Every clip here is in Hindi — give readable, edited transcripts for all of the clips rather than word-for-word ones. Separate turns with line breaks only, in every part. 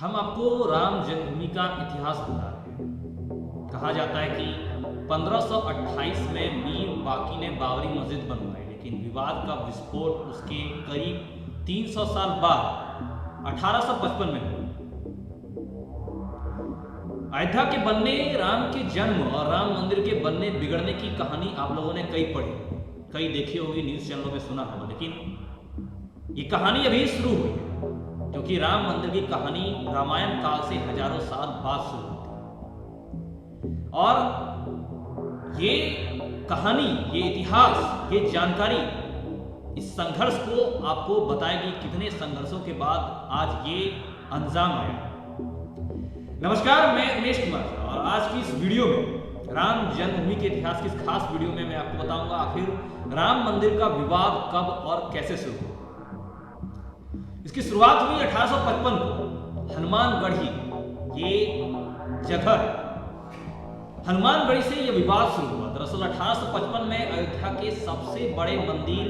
हम आपको राम जन्मभूमि का इतिहास बता रहे हैं। कहा जाता है कि 1528 में मीर बाकी ने बाबरी मस्जिद बनवाई, लेकिन विवाद का विस्फोट उसके करीब 300 साल बाद 1855 में हुआ। अयोध्या के बनने, राम के जन्म और राम मंदिर के बनने बिगड़ने की कहानी आप लोगों ने कई पढ़ी, कई देखी होगी, न्यूज चैनलों में सुना होगा, लेकिन ये कहानी अभी शुरू हुई है, क्योंकि राम मंदिर की कहानी रामायण काल से हजारों साल बाद शुरू होती है। और ये कहानी, ये इतिहास, ये जानकारी इस संघर्ष को आपको बताएगी, कितने संघर्षों के बाद आज ये अंजाम आया। नमस्कार, मैं उमेश कुमार और आज की इस वीडियो में राम जन्मभूमि के इतिहास की इस खास वीडियो में मैं आपको बताऊंगा आखिर राम मंदिर का विवाद कब और कैसे शुरू हुआ। इसकी शुरुआत हुई 1855 को हनुमानगढ़ी, ये जगह हनुमानगढ़ी से यह विवाद शुरू हुआ। दरअसल 1855 में अयोध्या के सबसे बड़े मंदिर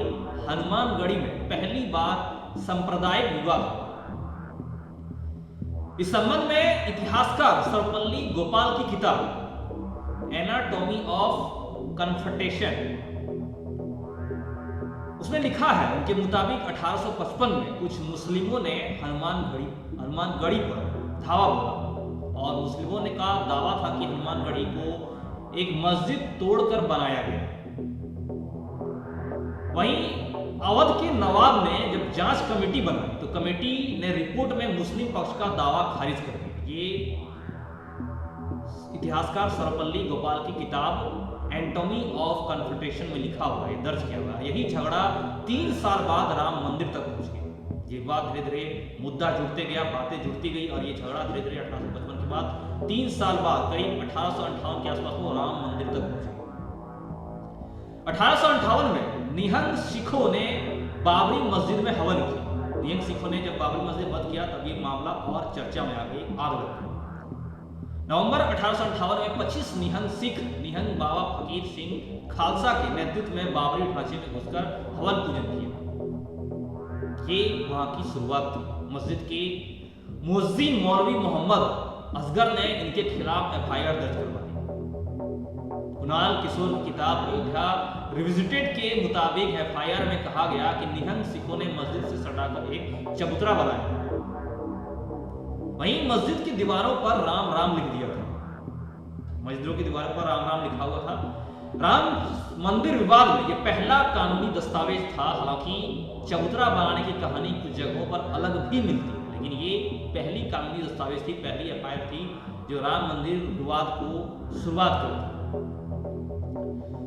हनुमानगढ़ी में पहली बार सांप्रदायिक विवाद हुआ। इस संबंध में इतिहासकार सर्वपल्ली गोपाल की किताब एनाटॉमी ऑफ कन्फ्रंटेशन, उसमें लिखा है, उनके मुताबिक 1855 में कुछ मुस्लिमों ने हनुमानगढ़ी पर धावा बोला और मुस्लिमों ने का दावा था कि हनुमानगढ़ी को एक मस्जिद तोड़कर बनाया गया। वहीं अवध के नवाब ने जब जांच कमेटी बनाई तो कमेटी ने रिपोर्ट में मुस्लिम पक्ष का दावा खारिज कर दिया। ये इतिहासकार सर्वपल्ली गोपाल की किताब एनाटॉमी ऑफ कन्फ्रंटेशन में लिखा हुआ है, दर्ज किया हुआ है। यही झगड़ा 3 साल बाद राम मंदिर तक पहुंच गया। ये बात धीरे धीरे मुद्दा जुड़ते गया, बातें जुड़ती गई और ये झगड़ा धीरे धीरे 1855 के बाद 3 साल बाद करीब 1858 के आसपास वो राम मंदिर तक पहुंच गया। 1858 में निहंग सिखों ने बाबरी मस्जिद में हवन किया। निहंग सिखों ने जब बाबरी मस्जिद बंद किया तब ये मामला और चर्चा में आ गई, आग लग गई। नवंबर 1858 में 25 निहंग सिख निहंग बाबा फकीर सिंह खालसा के नेतृत्व में बाबरी ढांचे में घुसकर हवन पूजन किया। ये वहां की शुरुआत थी। मस्जिद के मुअज्जिन मौलवी मोहम्मद असगर ने इनके खिलाफ FIR दर्ज करवा दी। कुणाल किशोर की किताब अयोध्या रिविजिटेड के मुताबिक FIR में कहा गया कि निहंग सिखों ने मस्जिद से सटाकर एक चबूतरा बनाया। वहीं मस्जिद की दीवारों पर राम राम लिख दिया था। मस्जिदों की दीवारों पर राम राम लिखा हुआ था। राम मंदिर विवाद में यह पहला कानूनी दस्तावेज था। हालांकि चबूतरा बनाने की कहानी कुछ जगहों पर अलग भी मिलती है, लेकिन ये पहली कानूनी दस्तावेज थी, पहली FIR थी जो राम मंदिर विवाद को शुरुआत करती।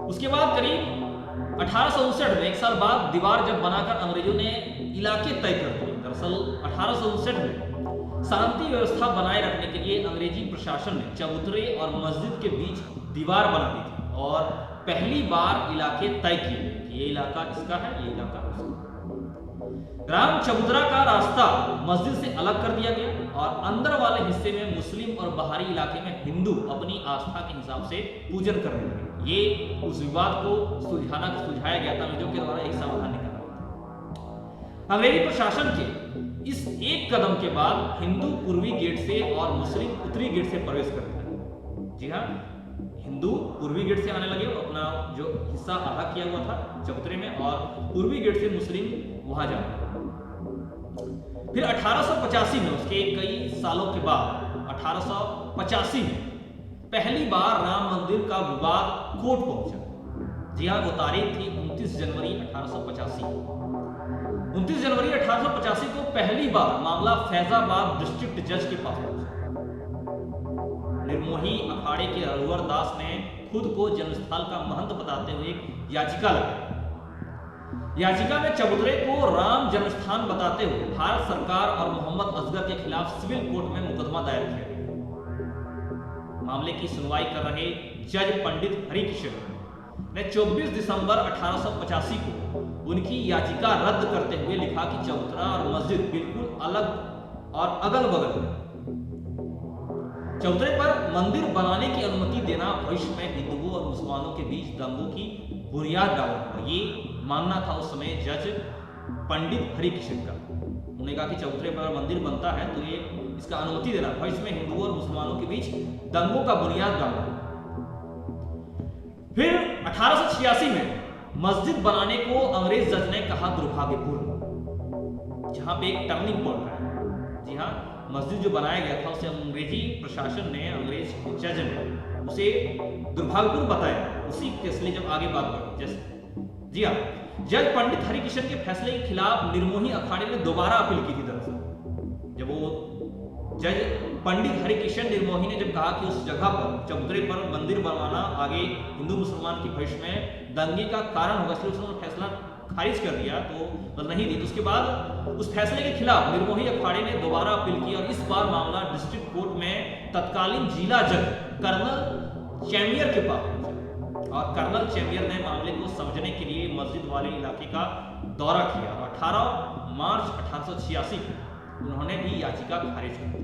उसके बाद करीब 1859 में, 1 साल बाद, दीवार जब बनाकर अंग्रेजों ने इलाके तय कर दिए। दरअसल 1859 में शांति व्यवस्था बनाए रखने के लिए अंग्रेजी प्रशासन ने चबूतरे और मस्जिद के बीच दीवार बना दी थी और पहली बार इलाके तय किए गए कि ये इलाका इसका है, ये इलाका उसका। राम चबूतरा का रास्ता मस्जिद से अलग कर दिया गया और अंदर वाले हिस्से में मुस्लिम और बाहरी इलाके में हिंदू अपनी आस्था के हिसाब से पूजन करने लगे। ये उस विवाद को सुलझाया गया था, अंग्रेजों के द्वारा एक समाधान निकाला गया था। अंग्रेजी प्रशासन के इस एक कदम के बाद हिंदू पूर्वी गेट से और मुस्लिम उत्तरी गेट से प्रवेश करने लगे। जी हाँ, हिंदू पूर्वी गेट से आने लगे, अपना जो हिस्सा आधा किया हुआ था चबूतरे में, और पूर्वी गेट से मुस्लिम वहां जाने लगे। फिर 1885 में, उसके कई सालों के बाद 1885 में पहली बार राम मंदिर का विवाद कोर्ट पहुंचा। जी हाँ, वो तारीख थी 29 जनवरी 1885। 29 जनवरी 1885 को पहली बार मामला फैजाबाद डिस्ट्रिक्ट जज के पास पहुंचा। निर्मोही अखाड़े के रघुवर दास ने खुद को जन्मस्थल का महंत बताते हुए एक याचिका लगाई। याचिका में चबूतरे को राम जन्मस्थान बताते हुए भारत सरकार और मोहम्मद असगर के खिलाफ सिविल कोर्ट में मुकदमा दायर किया गया। मामले की सुनवाई कर रहे जज पंडित हरिकिशन ने 24 दिसंबर 1885 को उनकी याचिका रद्द करते हुए लिखा कि चबूतरा और मस्जिद बिल्कुल अलग और अगल बगल है। चबूतरे पर मंदिर बनाने की अनुमति देना भविष्य में हिंदुओं और मुसलमानों के बीच दंगों की बुनियाद डालना, ये मानना था उस समय जज पंडित हरिकिशन का। उन्होंने कहा कि चबूतरे पर मंदिर बनता है तो ये इसका अनुमति देना भविष्य में हिंदुओं और मुसलमानों के बीच दंगों का बुनियाद डालना। फिर 1886 में मस्जिद बनाने को अंग्रेज जज ने कहा दुर्भाग्यपूर्ण। जहां पे एक टर्निंग पॉइंट है। जी हाँ, मस्जिद जो बनाया गया था उसे अंग्रेजी प्रशासन ने, अंग्रेज जज ने उसे दुर्भाग्यपूर्ण बताया। उसी के इसलिए जब आगे बात बढ़ी, जैसे जी हाँ, जज पंडित हरिकिशन के फैसले के खिलाफ निर्मोही अखाड़े ने दोबारा अपील की थी। दरअसल जब वो जज पंडित हरिकिशन निर्मोही ने जब कहा कि उस जगह पर, चबूतरे पर मंदिर बनवाना आगे हिंदू मुसलमान के भविष्य में दंगे का कारण होगा, इसलिए उसने फैसला खारिज कर दिया, तो नहीं दी। तो उसके बाद उस फैसले के खिलाफ निर्मोही अखाड़े ने दोबारा अपील की और इस बार मामला डिस्ट्रिक्ट कोर्ट में तत्कालीन जिला जज कर्नल चैमियर के पास पहुंचा और कर्नल चैमियर ने मामले को समझने के लिए मस्जिद वाले इलाके का दौरा किया और 18 मार्च 1886 को उन्होंने भी याचिका खारिज कर दी।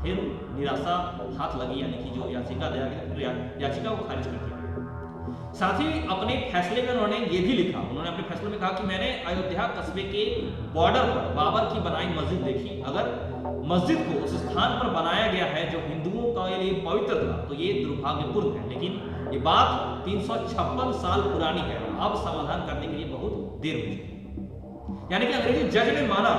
फिर निराशा हाथ लगी, यानी कि जो याचिका दिया गया याचिका को खारिज कर दिया। साथ ही अपने फैसले में उन्होंने ये भी लिखा, उन्होंने अपने फैसले में कहा कि मैंने अयोध्या कस्बे के बॉर्डर पर बाबर की बनाई मस्जिद देखी। अगर मस्जिद को उस स्थान पर बनाया गया है जो हिंदुओं का लिए पवित्र था तो ये दुर्भाग्यपूर्ण है, लेकिन ये बात 356 साल पुरानी है, अब समाधान करने के लिए बहुत देर हो चुकी। यानी कि अंग्रेजी जज ने माना,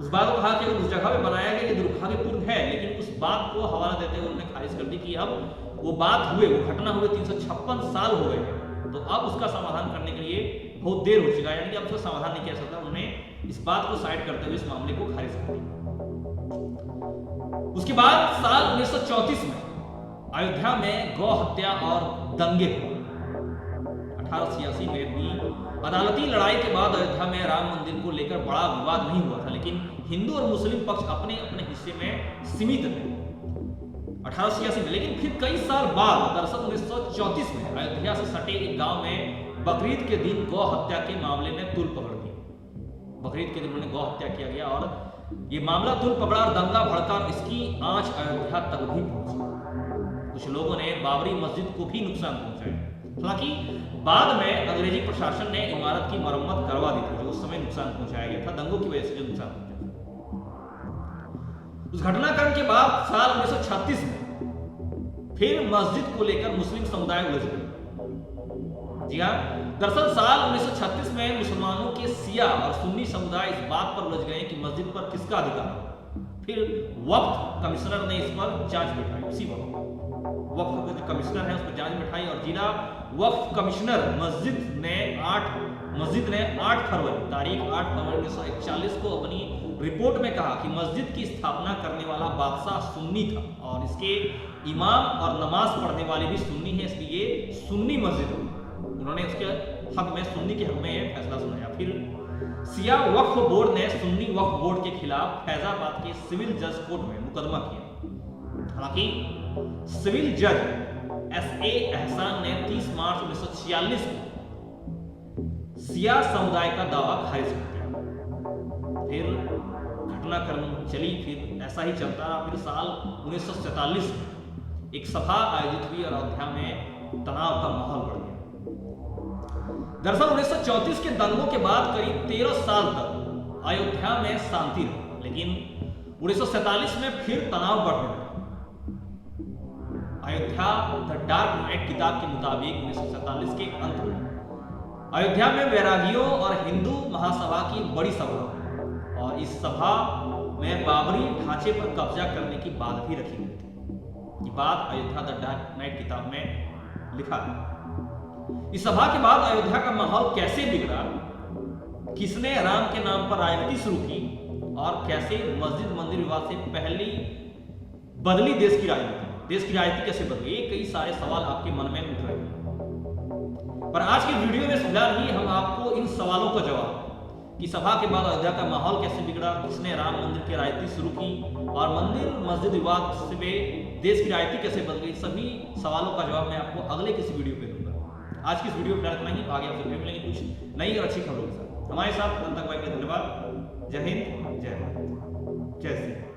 उस बात को कहा कि उस जगह पे बनाया गया ये दुर्भाग्यपूर्ण है, लेकिन उस बात को हवाला देते हुए उन्होंने खारिज कर दी कि अब वो बात हुए, वो घटना हुए 356 साल हो गए हैं, तो अब उसका समाधान करने के लिए बहुत देर हो चुका है, यानी कि अब उसका समाधान नहीं किया सकता। उन्होंने इस बात को साइड करते हुए इस मामले को खारिज कर दिया। उसके बाद साल 1934 में अयोध्या में गौ हत्या और दंगे हुए। 1886 में भी अदालती लड़ाई के बाद अयोध्या में राम मंदिर को लेकर बड़ा विवाद नहीं हुआ था, लेकिन हिंदू और मुस्लिम पक्ष अपने अपने हिस्से में सीमित थे 1886 में। लेकिन फिर कई साल बाद दरअसल 1934 में अयोध्या से सटे एक गांव में बकरीद के दिन गौ हत्या के मामले ने तूल पकड़ ली। बकरीद के दिन उन्होंने गौ हत्या किया गया और ये मामला तूल पकड़ा और दंगा भड़का और इसकी आंच अयोध्या तक भी पहुंची। कुछ लोगों ने बाबरी मस्जिद को भी नुकसान पहुंचाया। हालांकि बाद में अंग्रेजी प्रशासन ने इमारत की मरम्मत करवा दी थी, जो उस समय नुकसान पहुंचाया गया था, दंगों की वजह से जो नुकसान पहुंचा। उस घटनाक्रम के बाद साल 1936 में फिर मस्जिद को लेकर मुस्लिम समुदाय उलझ गए। जी हाँ, दरअसल साल 1936 में मुसलमानों के शिया और सुन्नी समुदाय इस बात पर उलझ गए कि मस्जिद पर किसका अधिकार है। फिर वक्फ कमिश्नर ने इस पर जांच बिठाई। उसी वक्त वक्फ का जो कमिश्नर है उस पर जांच बिठाई और जिला वक्फ कमिश्नर मस्जिद ने 8 फरवरी तारीख 8 फरवरी 1941 को अपनी रिपोर्ट में कहा कि मस्जिद की स्थापना करने वाला बादशाह सुन्नी था और इसके इमाम और नमाज पढ़ने वाले भी सुन्नी है, इसलिए ये सुन्नी मस्जिद है। उन्होंने उसके हक में, सुन्नी के हक में यह फैसला सुनाया। फिर शिया वक्फ बोर्ड ने सुन्नी वक्फ बोर्ड के खिलाफ फैजाबाद के सिविल जज कोर्ट में मुकदमा किया। हालांकि सिविल जज S.A. एहसान ने 30 मार्च 1946 को शिया समुदाय का दावा खारिज कर दिया। फिर घटनाक्रम चली, फिर ऐसा ही चलता रहा। फिर साल 1947 में एक सभा आयोजित हुई और अयोध्या में तनाव का माहौल बढ़ गया। दरअसल 1934 के दंगों के बाद करीब 13 साल तक अयोध्या में शांति रही, लेकिन 1947 में फिर तनाव बढ़ने लगा। अयोध्या द डार्क नाइट किताब के मुताबिक 1947 के अंत में अयोध्या में वैरागियों और हिंदू महासभा की बड़ी सभा हुई और इस सभा में बाबरी ढांचे पर कब्जा करने की बात भी रखी गई थी। ये बात अयोध्या द डार्क नाइट किताब में लिखा है। इस सभा के बाद अयोध्या का माहौल कैसे बिगड़ा, किसने राम के नाम पर राजनीति शुरू की और कैसे मस्जिद मंदिर विवाद से पहली बदली देश की राजनीति कैसे बदली, ये कई सारे सवाल आपके मन में उठ रहे हैं। पर आज की वीडियो में फिलहाल ही हम आपको इन सवालों का जवाब कि सभा के बाद अयोध्या का माहौल कैसे बिगड़ा, किसने राम मंदिर की राजनीति शुरू की और मंदिर मस्जिद विवाद से देश की राजनीति कैसे बदल गई, सभी सवालों का जवाब मैं आपको अगले किसी वीडियो पे दूंगा। आज की इस वीडियो में इतना ही, आगे आपसे फिर मिलेंगे कुछ नई और अच्छी खबरों के साथ। हमारे साथ अंत तक धन्यवाद। जय हिंद, जय भारत, जय श्री राम।